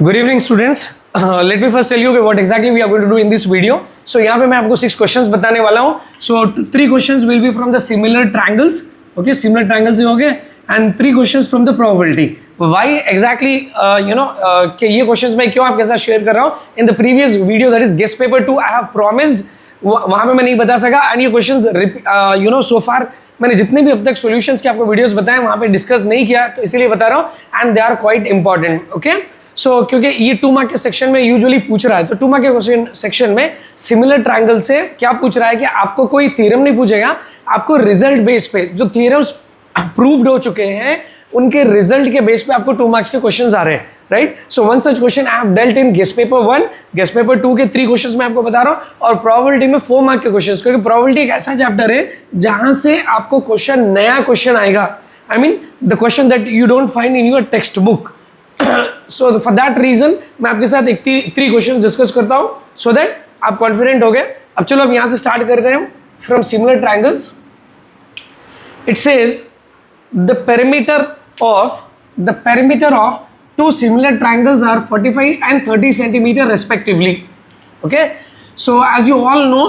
Good evening, students. Let me first tell you what exactly we are going to do in this video. So यहाँ पे मैं आपको 6 questions बताने वाला हूँ. So 3 questions will be from the similar triangles. Okay, similar triangles ही होंगे and 3 questions from the probability. Why exactly कि ये questions मैं क्यों आपके साथ share कर रहा हूँ? In the previous video, that is guest paper 2, I have promised वहाँ पे मैं नहीं बता सका and ये questions so far मैंने जितने भी अब तक सॉल्यूशंस के आपको वीडियोस बताए वहाँ पे डिस्कस नहीं किया, तो इसीलिए बता रहा हूँ and they are quite important. Okay, so क्योंकि ये 2 मार्क के सेक्शन में यूजुअली पूछ रहा है, तो 2 मार्क के क्वेश्चन सेक्शन में सिमिलर ट्रायंगल से क्या पूछ रहा है कि आपको कोई थ्योरम नहीं पूछेगा, आपको रिजल्ट बेस पे जो थ्योरम्स प्रूव्ड हो चुके हैं उनके रिजल्ट के बेस पे आपको 2 मार्क्स के क्वेश्चंस आ रहे हैं, right. So one such question I have dealt in guest paper 1, guest paper 2 के 3 क्वेश्चंस मैं आपको बता रहा हूँ और प्रोबेबिलिटी में 4 मार्क के क्वेश्चंस, क्योंकि प्रोबेबिलिटी एक ऐसा चैप्टर है जहां से आपको क्वेश्चन नया क्वेश्चन आएगा. I mean the question that you don't find in your textbook. So for that reason मैं आपके साथ एक 3 क्वेश्चंस डिस्कस करता हूँ सो दैट आप कॉन्फिडेंट हो गए. अब चलो अब यहाँ से स्टार्ट करते हैं from similar triangles. It says the perimeter of 2 similar triangles are 45 and 30 centimeter respectively. Okay, so as you all know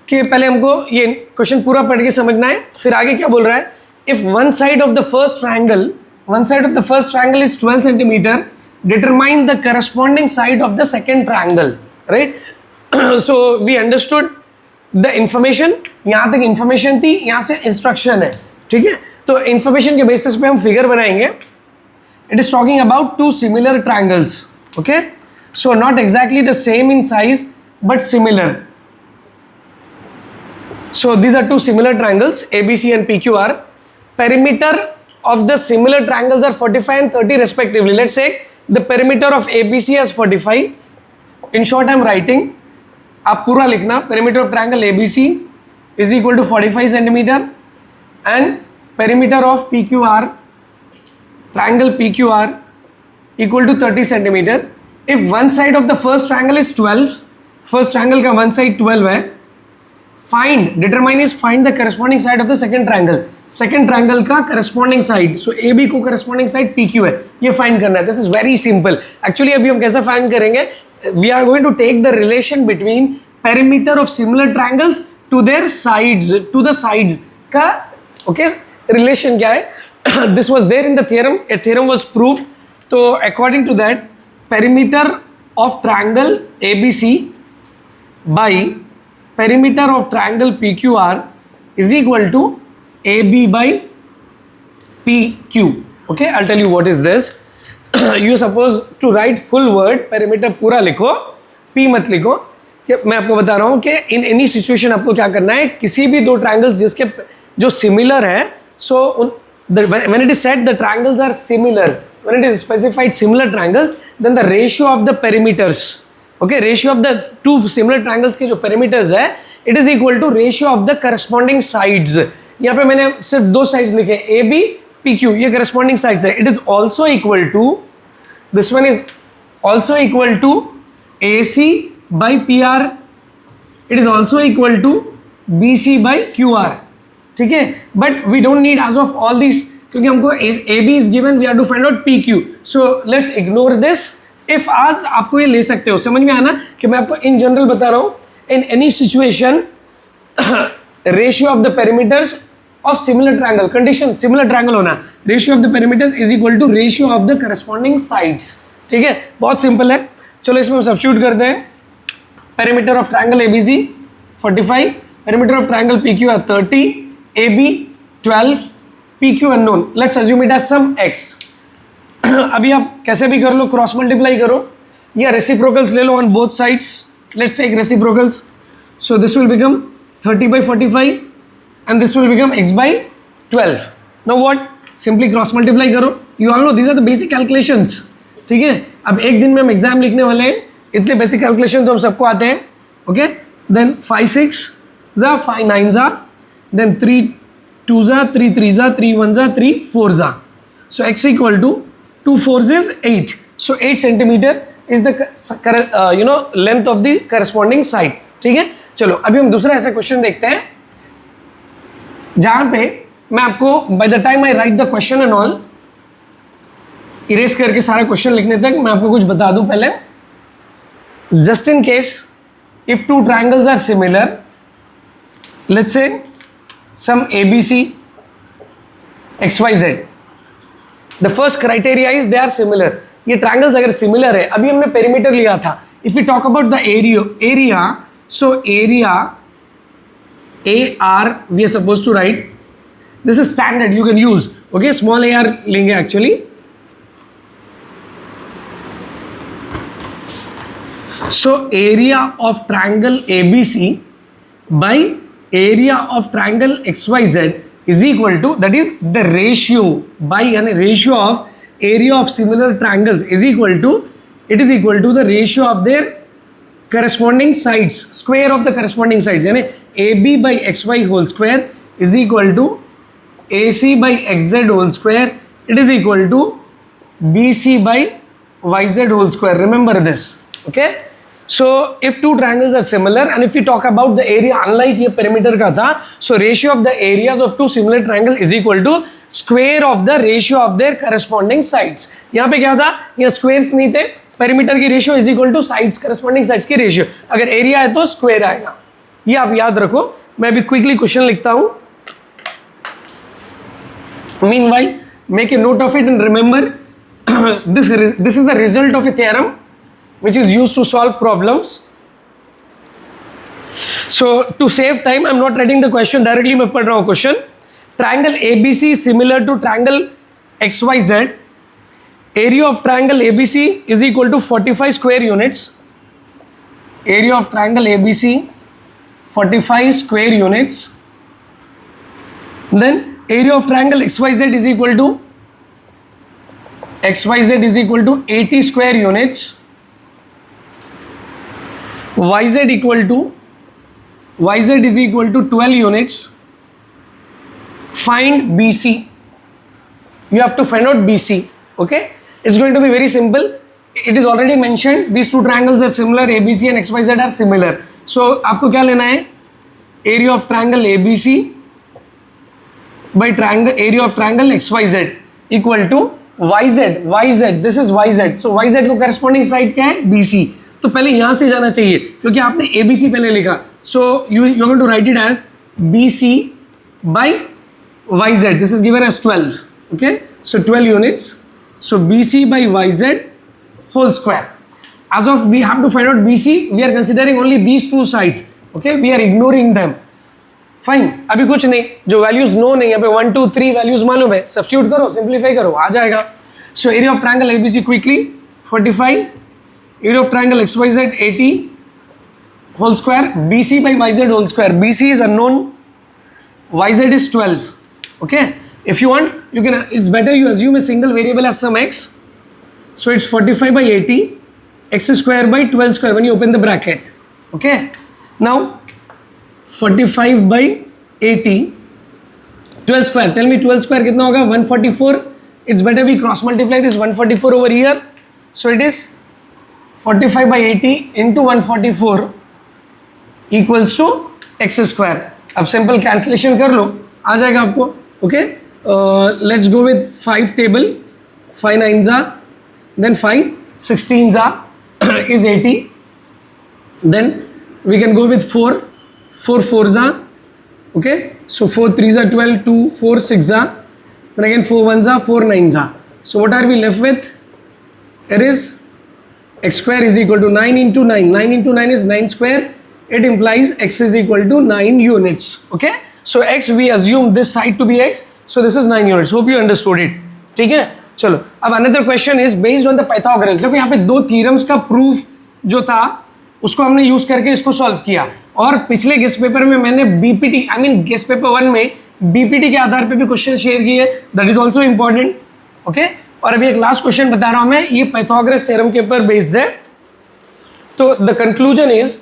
कि पहले हमको ये क्वेश्चन पूरा पढ़ के समझना है, फिर आगे क्या बोल रहा है. if one side of the first triangle is 12 centimeter, determine the corresponding side of the second triangle, right. so we understood the information. यहाँ तक information थी, यहाँ से instruction है, ठीक है. तो इंफॉर्मेशन के बेसिस पे हम फिगर बनाएंगे. It is talking about 2 similar triangles. Okay, so not exactly the same in size but similar. So these are 2 similar triangles ABC and PQR. Perimeter of the similar triangles are 45 and 30 respectively. Let's say the perimeter of ABC as 45. In short, I am writing. आप पूरा लिखना. Perimeter of triangle ABC is equal to 45 centimeter and perimeter of PQR, triangle PQR equal to 30 centimeter. If one side of the first triangle is 12, first triangle का one side 12 है, find the corresponding side of the second triangle. Second triangle का corresponding side, so AB को corresponding side PQ है, ये find करना है. This is very simple. Actually अभी हम कैसे find करेंगे? We are going to take the relation between perimeter of similar triangles to their sides, to the sides का, okay, रिलेशन क्या है. This was there in the theorem, a theorem was proved. तो according to that perimeter of triangle ABC by perimeter of triangle PQR is equal to AB by PQ. Okay, I tell you what is this. You suppose to write full word, perimeter पूरा लिखो, P मत लिखो. कि मैं आपको बता रहा हूँ कि इन एनी सिचुएशन आपको क्या करना है, किसी भी 2 ट्रायंगल्स जिसके जो सिमिलर है, so when it is said the triangles are similar, when it is specified similar triangles, then the ratio of the perimeters, okay, ratio of the 2 similar triangles के जो perimeters है, it is equal to ratio of the corresponding sides. यहाँ पे मैंने सिर्फ 2 sides लिखे, AB PQ, ये corresponding sides है. It is also equal to, this one is also equal to AC by PR. It is also equal to BC by QR. ठीक है, but we don't need as of all this, क्योंकि हमको AB is given, we have to find out PQ. So let's ignore this. If आज आपको ये ले सकते हो, समझ में आना कि मैं आपको इन जनरल बता रहा हूँ. In any situation ratio of the perimeters of similar triangle, condition similar triangle होना, ratio of the perimeters is equal to ratio of the corresponding sides. ठीक है, बहुत सिंपल है. चलो इसमें हम सब्स्टिट्यूट करते हैं. Perimeter of triangle ABC 45, perimeter of triangle PQR 30, AB 12, PQ unknown. Let's assume it as some x. अभी आप कैसे भी कर लो, क्रॉस मल्टीप्लाई करो या रेसिप्रोकल्स ले लो on both sides. Let's take reciprocals. So this will become 30 by 45 and this will become x by 12. Now what? Simply cross multiply करो. You all know these are the basic calculations. ठीक है, अब एक दिन में हम एग्जाम लिखने वाले हैं, इतने बेसिक कैलकुलेशन तो हम सबको आते हैं. ओके, देन 5 6 जा, 5 9 जा, then 3 2 za, 3 3 za, 3 1 za, 3 4 za. So x equal to 2 4s is 8. So 8 centimeter is the length of the corresponding side. ठीक है, चलो अभी हम दूसरा ऐसा क्वेश्चन देखते हैं जहां पे मैं आपको by the time I write the question and all, erase करके सारा क्वेश्चन लिखने तक मैं आपको कुछ बता दूं पहले. Just in case if two triangles are similar, let's say some ABC XYZ, the first criteria is they are similar. ये triangles अगर similar है, अभी हमने perimeter लिया था. If we talk about the area, so area AR we are supposed to write. This is standard, you can use. Okay, small AR लेंगे actually. So area of triangle ABC by area of triangle XYZ is equal to, that is the ratio by and ratio of area of similar triangles is equal to, it is equal to the ratio of their corresponding sides, square of the corresponding sides. यानी AB by XY whole square is equal to AC by XZ whole square. It is equal to BC by YZ whole square. Remember this, okay? So if two triangles are similar and if we talk about the area, unlike ये perimeter का था, so ratio of the areas of two similar triangle is equal to square of the ratio of their corresponding sides. यहाँ पे क्या था, यहाँ squares नहीं थे, perimeter की ratio is equal to sides, corresponding sides की ratio. अगर area है तो square आएगा. ये आप याद रखो. मैं अभी quickly question लिखता हूँ. Meanwhile, make a note of it and remember this is the result of a theorem which is used to solve problems. So to save time, I'm not writing the question directly. मैं पढ़ रहा हूँ question. Triangle ABC is similar to triangle XYZ. Area of triangle ABC is equal to 45 square units. Area of triangle ABC 45 square units. Then area of triangle XYZ is equal to 80 square units. YZ is equal to 12 units. Find BC. You have to find out BC. Okay, it's going to be very simple. It is already mentioned these two triangles are similar. ABC and XYZ are similar. So आपको क्या लेना है? Area of triangle ABC by triangle area of triangle XYZ equal to YZ. This is YZ. So YZ को corresponding side क्या है? BC. तो पहले यहाँ से जाना चाहिए क्योंकि आपने ABC पहले लिखा. So you are going to write it as BC by YZ. This is given as 12. Okay, so 12 units. So BC by YZ whole square. As of we have to find out BC, we are considering only these two sides. Okay, we are ignoring them. Fine. अभी कुछ नहीं, जो values known नहीं, यहाँ पे 1 2 3 values मालूम है, substitute करो, simplify करो, आ जाएगा. So area of triangle ABC quickly 45. Area of triangle XYZ 80 whole square. BC by YZ whole square. BC is unknown. YZ is 12. Okay. If you want, you can. It's better you assume a single variable as some x. So it's 45 by 80 x square by 12 square when you open the bracket. Okay. Now 45 by 80 12 square. Tell me 12 square कितना होगा? 144. It's better we cross multiply this 144 over here. So it is 45 by 80 into 144 equals to x square. अब simple cancellation कर लो, आ जाएगा आपको. Okay, let's go with 5 table. 5 9s are, then 5 16s are is 80. Then we can go with 4 4s are. Okay, so 4 3s are 12, 2 4 6 are, then again 4 1s are, 4 9s are. So what are we left with? It is x square is equal to 9 into 9. 9 into 9 is 9 square. It implies x is equal to 9 units. Okay, so x we assume this side to be x, so this is 9 units. Hope you understood it. ठीक है, चलो अब another question is based on the Pythagoras. देखो यहाँ पे दो theorems का proof जो था उसको हमने यूज करके इसको सॉल्व किया. और पिछले गेस्ट पेपर में मैंने BPT I mean guest paper 1 में बीपीटी के आधार पे भी क्वेश्चन शेयर किए. That is also important. Okay, और अभी एक लास्ट क्वेश्चन बता रहा हूं मैं, ये पाइथागोरस थ्योरम के ऊपर बेस्ड है. तो द कंक्लूजन इज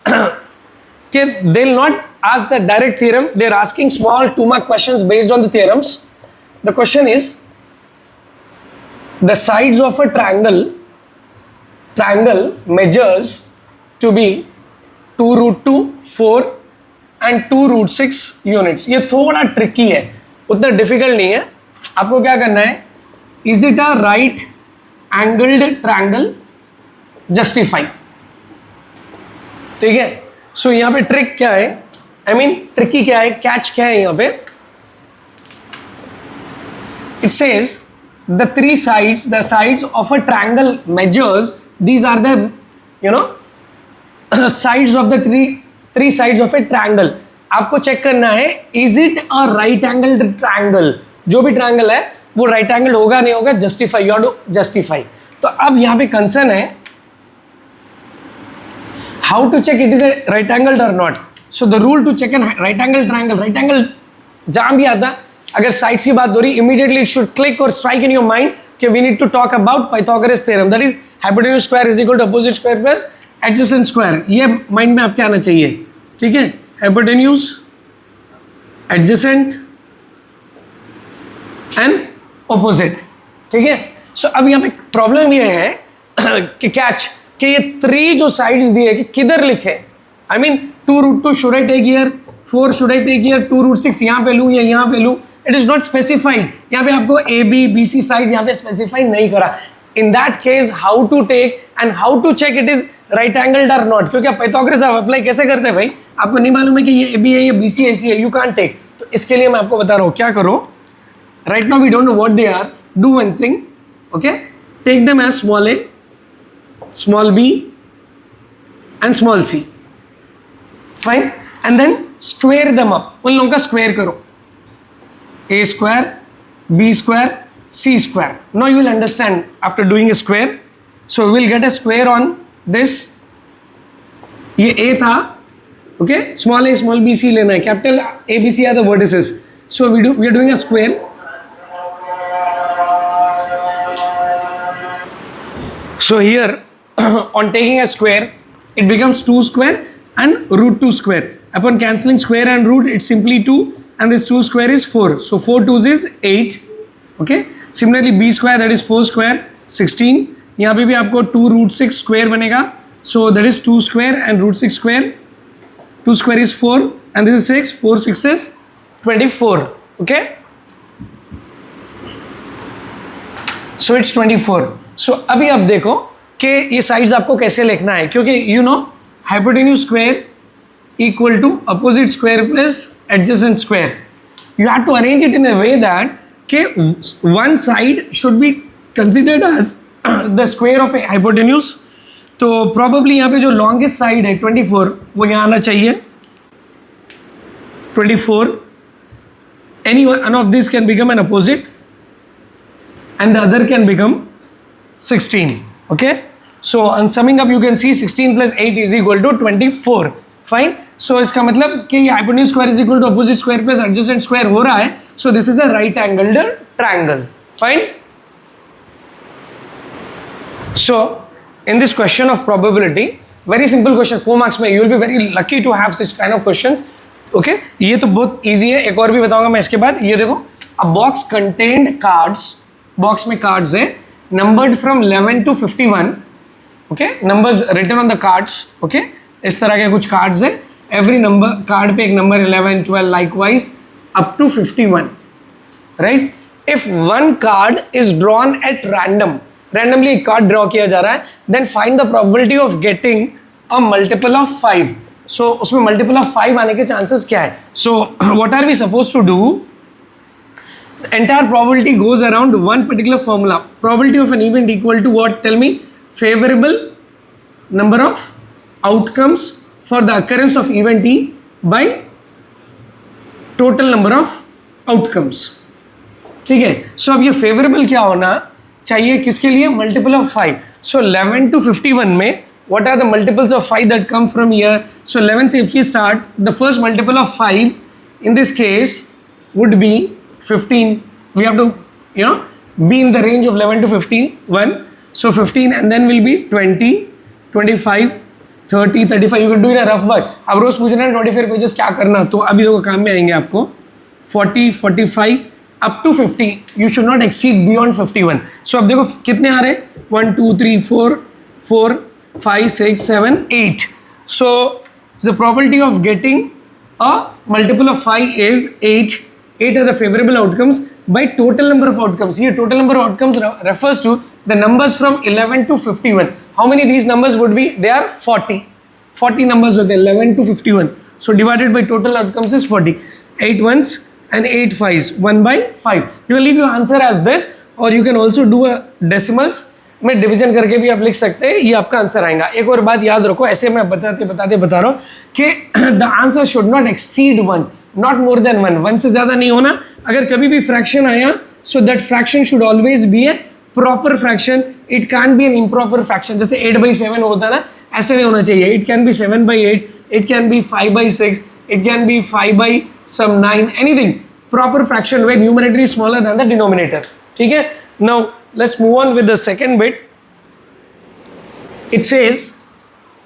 कि they will not ask the direct theorem, they are asking small 2 mark questions based on the theorems. The question is the sides of a triangle measures to be 2√2, 4 and 2√6 units. ये थोड़ा tricky है, उतना difficult नहीं है. आपको क्या करना है, is it a right angled triangle? Justify. ठीक है, सो यहां पे ट्रिक क्या है, आई मीन ट्रिकी क्या है, कैच क्या है यहां पे? It says the three sides, the sides of a triangle measures, these are the, you know, sides of the three sides of a triangle. आपको चेक करना है is it a right angled triangle? जो भी triangle है वो right angle होगा नहीं होगा, justify, you have to justify. तो अब यहां पे कंसर्न है how to check it is a right angled or not. So the rule to check a right angled triangle, right angle जहां भी आता, अगर साइड्स की बात हो रही, इमीडिएटली इट शुड क्लिक और स्ट्राइक इन योर माइंड कि we need to talk about Pythagoras theorem, that is hypotenuse square is equal to opposite square plus adjacent square. ये माइंड में आपके आना चाहिए, ठीक है, हाइपोटेन्यूज, एडजेसेंट एंड ऑपोजिट, ठीक है। सो अब यहाँ पे प्रॉब्लम ये है कि कैच कि ये थ्री जो साइड्स दिए कि किधर लिखे, I mean 2√2 should I take here, 4 should I take here, 2√6 यहाँ पे लूँ या यहाँ पे लूँ, इट इज नॉट स्पेसिफाइड। यहाँ पे आपको A B B C side यहाँ पे स्पेसिफाई नहीं करा। In that case how to take and how to check it is right angled और नॉट, क्योंकि आप पाइथागोरस आप अप्लाई कैसे करते हैं भाई, आपको नहीं मालूम है कि ये ए बी है, ये बी सी ऐसी है, यू कांट टेक। तो इसके लिए मैं आपको बता रहा हूँ क्या करो, right now we don't know what they are, do one thing, okay, take them as small a, small b and small c, fine, and then square them up, उन लोगों का स्क्वेयर करो, a square, b square, c square. Now you will understand after doing a square. So we will get a square on this. ये a था, okay? Small a, small b, c लेना है. Capital A, B, C are the vertices. So we are doing a square. So here on taking a square, it becomes 2 square and √2 square. Upon cancelling square and root, it's simply 2. And this 2 square is 4. So 4 2s is 8. Okay. Similarly, b square, that is 4 square, 16. यहाँ पे भी आपको 2√6 square बनेगा. So that is 2 square and √6 square. 2 square is 4 and this is 6. 4 6 is 24. Okay. So it's 24. So अभी आप देखो कि ये साइड्स आपको कैसे लिखना है, क्योंकि you know hypotenuse square equal to opposite square plus adjacent square. You have to arrange it in a way that one side should be considered as the square of a hypotenuse. तो probably यहाँ पे जो longest side है 24 वो यहाँ आना चाहिए 24. Any one of these can become an opposite and the other can become 16. Okay. So on summing up you can see 16 plus 8 is equal to 24. Fine. So इसका मतलब कि ये hypotenuse square is equal to opposite square plus adjacent square हो रहा है. So this is a right angled triangle. Fine. So in this question of probability, very simple question, 4 marks में, you will be very lucky to have such kind of questions. Okay, ये तो बहुत easy है. एक और भी बताऊंगा मैं इसके बाद. ये देखो, a box contained cards, box में कार्ड्स है numbered from 11 to 51. Okay, numbers written on the cards. Okay, इस तरह के कुछ कार्ड्स है. एवरी नंबर कार्ड पे एक number 11 12 likewise up to 51. Right. If one card is drawn at random, randomly एक कार्ड ड्रॉ किया जा रहा है, then find the probability of getting a multiple of 5. So उसमें मल्टीपल ऑफ 5 आने के चांसेस क्या है? So what are we suppose to do? The entire probability goes around one particular formula. Probability of an event equal to what? Tell me. Favorable number of outcomes for the occurrence of event E by total number of outcomes. ठीक है. सो अब ये favourable क्या होना चाहिए किसके लिए? Multiple of 5. So 11 to 51 में what are the multiples of 5 that come from here? So 11 से if we start, the first multiple of 5 in this case would be 15. We have to, you know, be in the range of 11 to 15. 1. So 15 and then will be 20, 25, 30, 35. You can do it in a rough work. अब रोज पूछ रहे हैं 24 pages क्या करना, तो अभी देखो काम में आएंगे आपको. 40, 45 up to 50. You should not exceed beyond 51. So अब देखो कितने आ रहे हैं? 1 2 3 4 4 5 6 7 8. So the probability of getting a multiple of 5 is 8. 8 are the favorable outcomes, by total number of outcomes. Here total number of outcomes refers to the numbers from 11 to 51. How many these numbers would be? They are 40. 40 numbers with 11 to 51. So divided by total outcomes is 40. 8 ones and 8 fives, 1 by 5. You will leave your answer as this, or you can also do a decimals में division करके भी आप लिख सकते हैं, ये आपका answer आएगा. एक और बात याद रखो, ऐसे मैं बता रहा हूँ कि the answer should not exceed 1, not more than 1. 1 से ज़्यादा नहीं होना. अगर कभी भी फ्रैक्शन आया, so that fraction should always be a proper fraction. It can be an improper fraction. जैसे 8/7 होता है ना, ऐसे नहीं होना चाहिए. It can be 7/8, it can be 5/6, it can be 5/9, anything. Proper fraction where numerator is smaller than the denominator. ठीक है. Now let's move on with the second bit. It says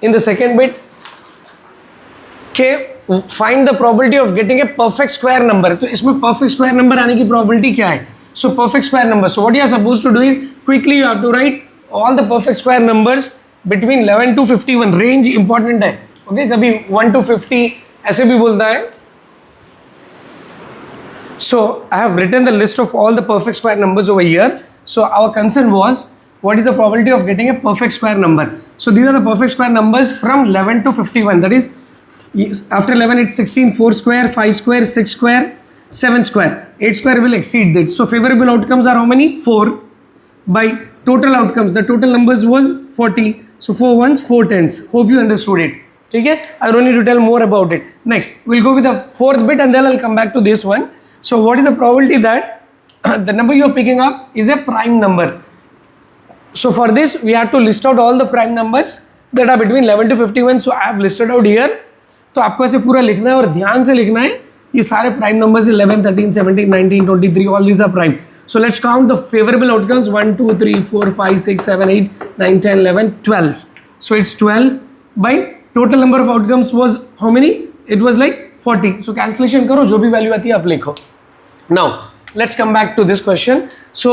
in the second bit, okay, find the probability of getting a perfect square number. तो इसमें perfect square number आने की probability क्या है? So perfect square number. So what you are supposed to do is quickly you have to write all the perfect square numbers between 11 to 51. Range important है. Okay, कभी 1 to 50 ऐसे भी बोलता है. So I have written the list of all the perfect square numbers over here. So our concern was, what is the probability of getting a perfect square number? So these are the perfect square numbers from 11 to 51. That is, after 11 it's 16, 4 square, 5 square, 6 square, 7 square. 8 square will exceed that. So favorable outcomes are how many? 4. By total outcomes, the total numbers was 40. So 4 ones, 4 tens. Hope you understood it. Okay? I don't need to tell more about it. Next, we'll go with the fourth bit and then I'll come back to this one. So what is the probability that the number you are picking up is a prime number? So for this we have to list out all the prime numbers that are between 11 to 51. So I have listed out here. तो आपको ऐसे पूरा लिखना है और ध्यान से लिखना है. ये सारे prime numbers 11, 13, 17, 19, 23, all these are prime. So let's count the favorable outcomes. 1, 2, 3, 4, 5, 6, 7, 8, 9, 10, 11, 12. So it's 12 by total number of outcomes was how many? It was like 40. So cancellation करो, जो भी value आती है आप लिखो. Now let's come back to this question. So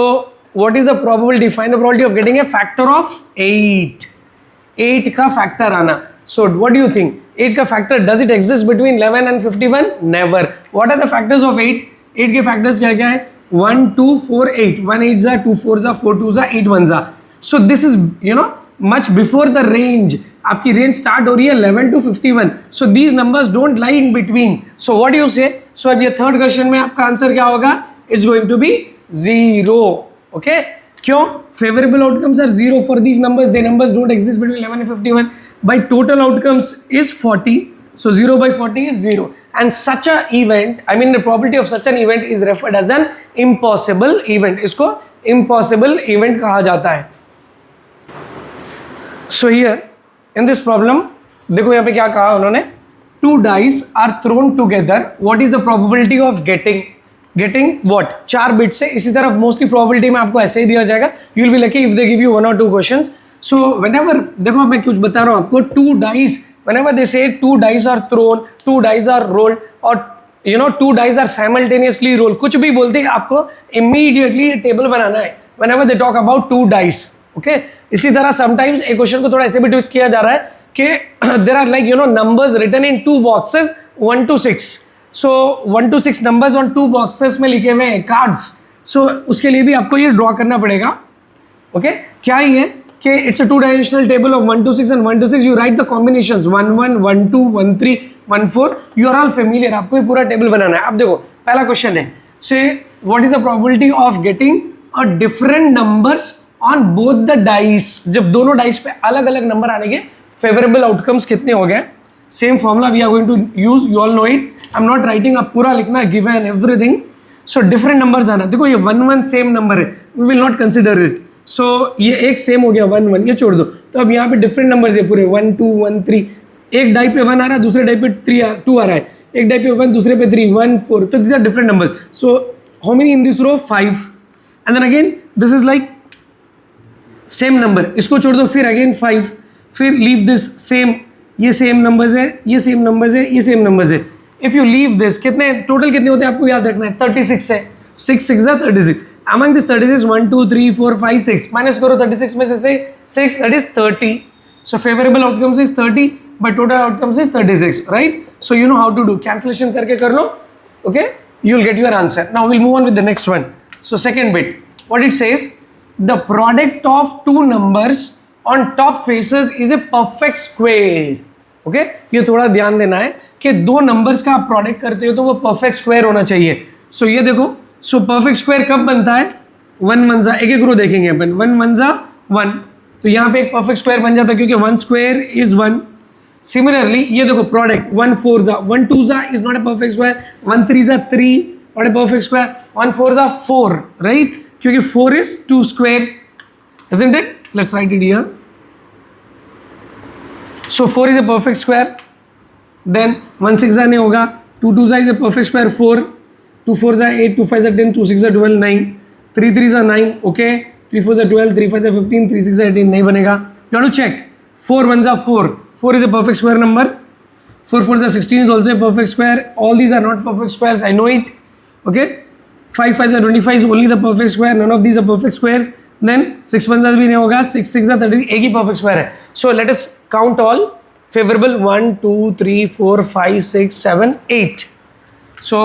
what is the probability? Find the probability of getting a factor of 8. 8 का factor आना. So what do you think? 8 का factor, does it exist between 11 and 51? Never. What are the factors of 8? 8 के factors क्या क्या है? 1, 2, 4, 8. 1 8s are, 2 4s are, 4 2s are, 8 1s are. So this is, you know, much before the range. आपकी range start हो रही है 11 to 51. So these numbers don't lie in between. So what do you say? So अब ये third question में आपका answer क्या होगा? It's going to be 0. Okay? क्यों? Favorable outcomes are 0 for these numbers. The numbers don't exist between 11 and 51. By total outcomes is 40. So 0 by 40 is 0. And such a event, I mean the probability of such an event is referred as an impossible event. इसको impossible event कहा जाता है. So here in this problem, देखो यहाँ पे क्या कहा उन्होंने? 2 dice are thrown together. What is the probability of getting what? 4 bits से. इसी तरह मोस्टली probability में आपको ऐसे ही दिया जाएगा. You will be lucky if they give you 1 or 2 questions. So whenever, देखो मैं कुछ बता रहा हूँ आपको, 2 dice, whenever they say 2 dice are thrown, 2 dice are rolled, or you know 2 dice are simultaneously rolled, कुछ भी बोलते हैं आपको immediately टेबल बनाना है. Whenever they talk about 2 dice, okay? इसी तरह sometimes एक क्वेश्चन को थोड़ा ऐसे भी ट्विस्ट किया जा रहा है कि there are like you know numbers written in 2 boxes 1 to 6. So 1 to 6 numbers on 2 boxes में लिखे हुए हैं cards. So उसके लिए भी आपको ये ड्रॉ करना पड़ेगा. Okay? क्या ही है कि it's a 2-dimensional table of 1 to 6 and 1 to 6. You write the combinations 1 1 1 2 1 3 1 4. You are all familiar. आपको ये पूरा टेबल बनाना है. अब देखो पहला क्वेश्चन है. Say what is the probability of getting a different numbers on both the dice? जब दोनों dice पे अलग अलग नंबर आने के favorable outcomes कितने हो गए? Same formula we are going to use. You all know it. I'm not writing अब पूरा लिखना है given everything. So different numbers आना. देखो ये 1 1 same number है. We will not consider it. So ये एक same हो गया 1 1, ये छोड़ दो. तो अब यहाँ पे different numbers है पूरे 1 2 1 3. एक डाई पे 1 आ रहा है, दूसरे डाई पे 2 आ रहा है. एक डाई पे 1, दूसरे पे 3 1 4. तो these are different numbers. So how many in this row? 5. And then again this is like same number. इसको छोड़ दो, फिर again 5. फिर leave this same. ये सेम नंबर्स है, ये सेम नंबर्स है, ये सेम नंबर्स है. इफ यू लीव दिस, कितने टोटल कितने होते हैं आपको याद रखना है? 36 है. 6 6 है 36. अमंग दिस 36 1 2 3 4 5 6 माइनस करो 36 में से 6, that is 30. So favourable outcomes is 30 but total outcomes is 36, right? So you know how to do. Cancellation करके कर लो. Okay, you will get your answer. Now will move on with the next one. So second bit, what it says, the product of two numbers on top faces is a perfect square. Okay ये थोड़ा ध्यान देना है कि दो numbers का आप product करते हो तो वो परफेक्ट स्क्वायर होना चाहिए. सो ये देखो, सो परफेक्ट स्क्वायर कब बनता है, वन वन जा, एक एक रो देखेंगे अपन, वन वन जा वन, तो यहाँ पे एक परफेक्ट स्क्वायर बन जाता है क्योंकि one square is one. Similarly ये देखो प्रोडक्ट, वन फोर जा, वन टू जा is not a perfect square, one three जा three, not a perfect square, one four जा फोर, राइट, क्योंकि four is two square, isn't it? Let's write it here. So 4 is a perfect square. Then 1 6 नहीं होगा, 2 2 is a perfect square 4, 2 4 is 8, 2 5 is 10, 2 6 is 12 9, 3 3 is 9, okay, 3 4 is 12, 3 5 is 15, 3 6 is 18 नहीं बनेगा. You have to check. 4 1 is 4, 4 is a perfect square number. 4 4 is 16 is also a perfect square. All these are not perfect squares, I know it. Okay, 5 5 is 25 is only the perfect square. None of these are perfect squares. Then 6 1 भी नहीं होगा, 6 6 is 30, एक ही perfect square है. So let us count all favorable. 1 2 3 4 5 6 7 8. So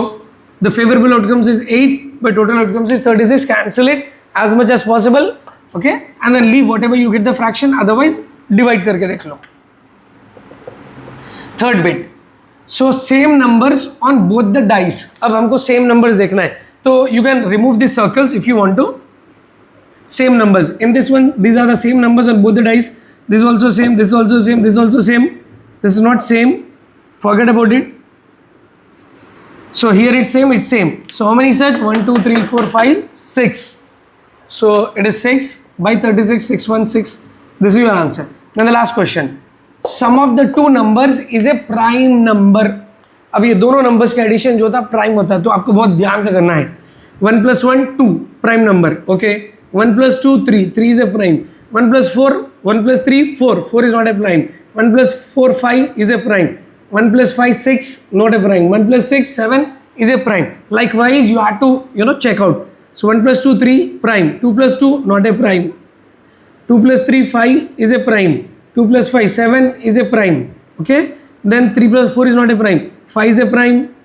the favorable outcomes is 8, but total outcomes is 36. Cancel it as much as possible, okay, and then leave whatever you get the fraction, otherwise divide करके देख लो. Third bit, so same numbers on both the dice. अब हमको same numbers देखना है, तो you can remove these circles if you want to. Same numbers in this one, these are the same numbers on both the dice. This is also same, this is also same, this is also same, this is not same, forget about it. So here it's same, it's same. So how many such? 1 2 3 4 5 6. So it is 6 by 36, 616. This is your answer. Then the last question, sum of the two numbers is a prime number. अब ये दोनों numbers का addition जो था prime होता है, तो आपको बहुत ध्यान से करना है. 1 plus 1 2 prime number, okay. 1 plus 2 3, 3 is a prime. 1 plus 4, 1 plus 3 4, 4 is not a prime. 1 plus 4 5 is a prime. 1 plus 5 6, not a prime. 1 plus 6 7 is a prime. Likewise you have to check out. So 1 plus 2 3 prime, 2 plus 2 not a prime, 2 plus 3 5 is a prime, 2 plus 5 7 is a prime, okay. Then 3 plus 4 is not a prime, 5 is a prime,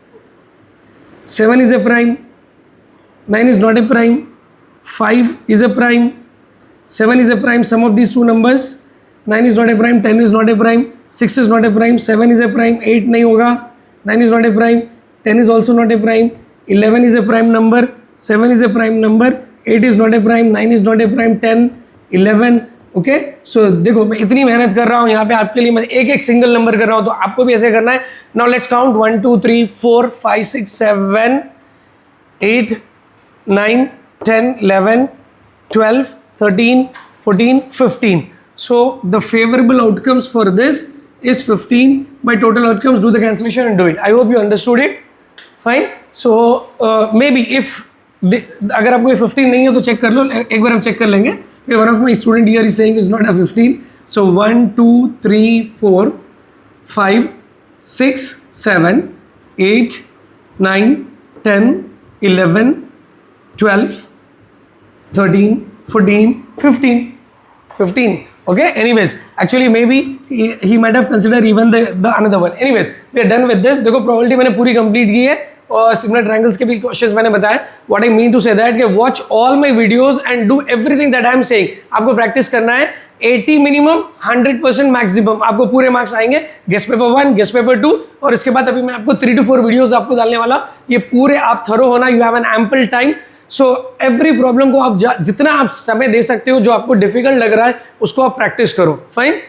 7 is a prime, 9 is not a prime, 5 is a prime, 7 is a prime. Sum of these two numbers, 9 is not a prime, 10 is not a prime, 6 is not a prime, 7 is a prime, 8 नहीं होगा, 9 is not a prime, 10 is also not a prime, 11 is a prime number, 7 is a prime number, 8 is not a prime, 9 is not a prime, 10 11, okay. So देखो मैं इतनी मेहनत कर रहा हूँ यहाँ पे आपके लिए, मैं एक एक सिंगल नंबर कर रहा हूँ, तो आपको भी ऐसे करना है. Now let's count 1 2 3 4 5 6 7 8 9 10 11 12 13 14 15. So the favorable outcomes for this is 15 by total outcomes. Do the cancellation and do it. I hope you understood it. Fine. So maybe if अगर आपको 15 नहीं है तो चेक कर लो, एक बार हम चेक कर लेंगे. One of my student here is saying is not a 15. So 1 2 3 4 5 6 7 8 9 10 11 12 13 14 15 15, okay. Anyways, actually maybe he might have considered even the another one. Anyways, we are done with this. देखो probability मैंने पूरी complete की है और similar triangles के भी questions मैंने बताया. What I mean to say that कि watch all my videos and do everything that I am saying. आपको practice करना है 80 minimum 100% maximum. आपको पूरे marks आएंगे. Guess paper 1, guess paper 2 और इसके बाद अभी मैं आपको 3 to 4 videos आपको डालने वाला. ये पूरे आप thorough होना. You have an ample time. So every problem को आप जितना आप समय दे सकते हो, जो आपको डिफिकल्ट लग रहा है उसको आप प्रैक्टिस करो. फाइन.